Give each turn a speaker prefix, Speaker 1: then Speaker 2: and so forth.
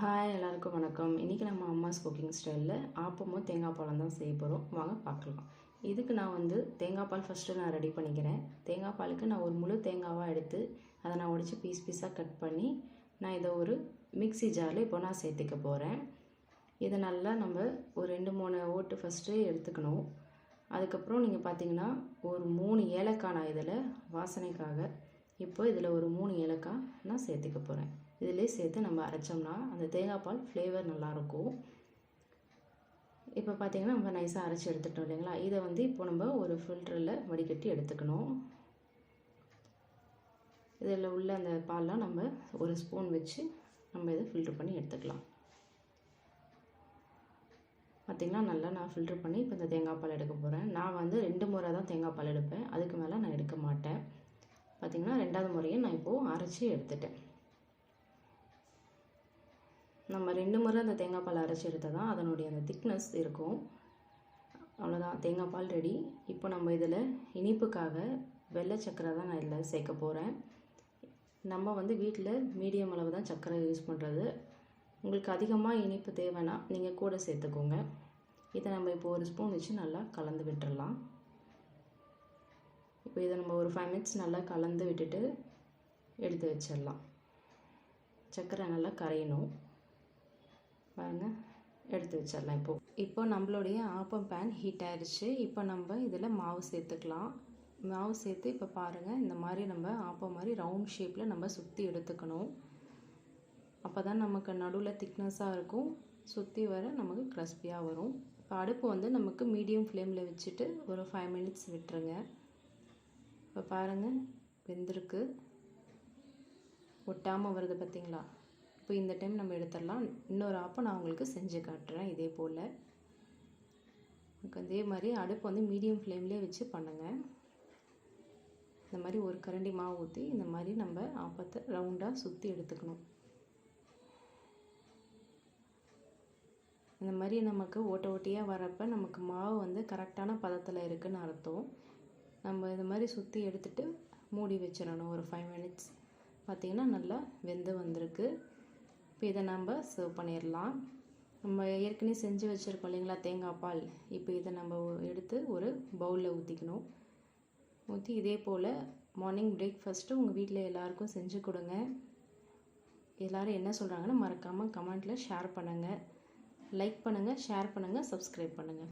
Speaker 1: Hi எல்லாருக்கும் வணக்கம். இன்றைக்கி நம்ம அம்மாஸ் குக்கிங் ஸ்டைலில் ஆப்பமும் தேங்காய் பாலும் தான் செய்ய போகிறோம். வாங்க பார்க்கலாம். இதுக்கு நான் தேங்காய் பால் ஃபஸ்ட்டு நான் ரெடி பண்ணிக்கிறேன். தேங்காய் பாலுக்கு நான் ஒரு முழு தேங்காவாக எடுத்து அதை நான் உடைச்சி பீஸ் பீஸாக கட் பண்ணி நான் இதை ஒரு மிக்ஸி ஜாரில் இப்போ நான் சேர்த்துக்க போகிறேன். இதை நல்லா நம்ம ஒரு 2-3 ஓட்டு ஃபஸ்ட்டு எடுத்துக்கணும். அதுக்கப்புறம் நீங்கள் பார்த்தீங்கன்னா ஒரு 3 ஏலக்காய் நான் இதில் வாசனைக்காக இப்போ இதில் ஒரு 3 ஏலக்காய் நான் சேர்த்துக்க போகிறேன். இதிலே சேர்த்து நம்ம அரைச்சோம்னா அந்த தேங்காய் பால் ஃப்ளேவர் நல்லாயிருக்கும். இப்போ பார்த்திங்கன்னா நம்ம நைஸாக அரைச்சி எடுத்துட்டோம் இல்லைங்களா. இதை இப்போ நம்ம ஒரு ஃபில்டரில் வடிகட்டி எடுத்துக்கணும். இதில் உள்ள அந்த பால்லாம் நம்ம ஒரு ஸ்பூன் வச்சு நம்ம இதை ஃபில்ட்ரு பண்ணி எடுத்துக்கலாம். பார்த்திங்கன்னா நல்லா நான் ஃபில்ட்ரு பண்ணி இப்போ இந்த தேங்காய் பால் எடுக்க போகிறேன். நான் 2 முறை தான் தேங்காய் பால் எடுப்பேன், அதுக்கு மேலே நான் எடுக்க மாட்டேன். பார்த்திங்கன்னா 2வது முறையும் நான் இப்போது அரைச்சி எடுத்துட்டேன். நம்ம 2 முறை அந்த தேங்காய் பால் அரைச்சி எடுத்தால் தான் அதனுடைய அந்த திக்னஸ் இருக்கும். அவ்வளோதான், தேங்காய் பால் ரெடி. இப்போ நம்ம இதில் இனிப்புக்காக வெள்ளை சர்க்கரை தான் நான் இதில் சேர்க்க போகிறேன். நம்ம வீட்டில் மீடியம் அளவு தான் சர்க்கரை யூஸ் பண்ணுறது. உங்களுக்கு அதிகமாக இனிப்பு தேவைன்னா நீங்கள் கூட சேர்த்துக்கோங்க. இதை நம்ம இப்போ ஒரு ஸ்பூன் வச்சு நல்லா கலந்து விட்டுடலாம். இப்போ இதை நம்ம ஒரு 5 மினிட்ஸ் நல்லா கலந்து விட்டுட்டு எடுத்து வச்சிடலாம். சர்க்கரை நல்லா கரையணும். பாருங்கள், எடுத்து வச்சிடலாம். இப்போ நம்மளுடைய ஆப்பம் பேன் ஹீட் ஆகிடுச்சு. இப்போ நம்ம இதில் மாவு சேர்த்துக்கலாம். மாவு சேர்த்து இப்போ பாருங்கள், இந்த மாதிரி நம்ம ஆப்பம் மாதிரி ரவுண்ட் ஷேப்பில் நம்ம சுற்றி எடுத்துக்கணும். அப்போ தான் நமக்கு நடுவில் திக்னஸாக இருக்கும், சுற்றி வர நமக்கு கிறிஸ்பியாக வரும். இப்போ அடுப்பு நமக்கு மீடியம் ஃப்ளேமில் வச்சுட்டு ஒரு 5 மினிட்ஸ் விட்டுருங்க. இப்போ பாருங்கள், வெந்திருக்கு, ஒட்டாமல் வருது பார்த்திங்களா. இப்போ இந்த டைம் நம்ம எடுத்துடலாம். இன்னொரு ஆப்பம் நான் உங்களுக்கு செஞ்சு காட்டுறேன். இதே போல் இதே மாதிரி அடுப்பு மீடியம் ஃப்ளேம்லேயே வச்சு பண்ணுங்கள். இந்த மாதிரி ஒரு கரண்டி மாவு ஊற்றி இந்த மாதிரி நம்ம ஆப்பத்தை ரவுண்டாக சுற்றி எடுத்துக்கணும். இந்த மாதிரி நமக்கு ஓட்டியாக வரப்போ நமக்கு மாவு கரெக்டான பதத்தில் இருக்குதுன்னு அர்த்தம். நம்ம இந்த மாதிரி சுற்றி எடுத்துகிட்டு மூடி வச்சிடணும் ஒரு 5 மினிட்ஸ். பார்த்திங்கன்னா நல்லா வெந்து வந்திருக்கு. இப்போ இதை நம்ம சர்வ் பண்ணிடலாம். நம்ம ஏற்கனவே செஞ்சு வச்சுருக்கோம் இல்லைங்களா தேங்காய் பால். இப்போ இதை நம்ம எடுத்து ஒரு பவுலில் ஊற்றிக்கணும். ஊற்றி இதே போல் மார்னிங் பிரேக்ஃபாஸ்ட்டு உங்கள் வீட்டில் எல்லாேருக்கும் செஞ்சு கொடுங்க. எல்லோரும் என்ன சொல்கிறாங்கன்னு மறக்காமல் கமெண்ட்டில் ஷேர் பண்ணுங்கள். லைக் பண்ணுங்கள், ஷேர் பண்ணுங்கள், சப்ஸ்கிரைப் பண்ணுங்கள்.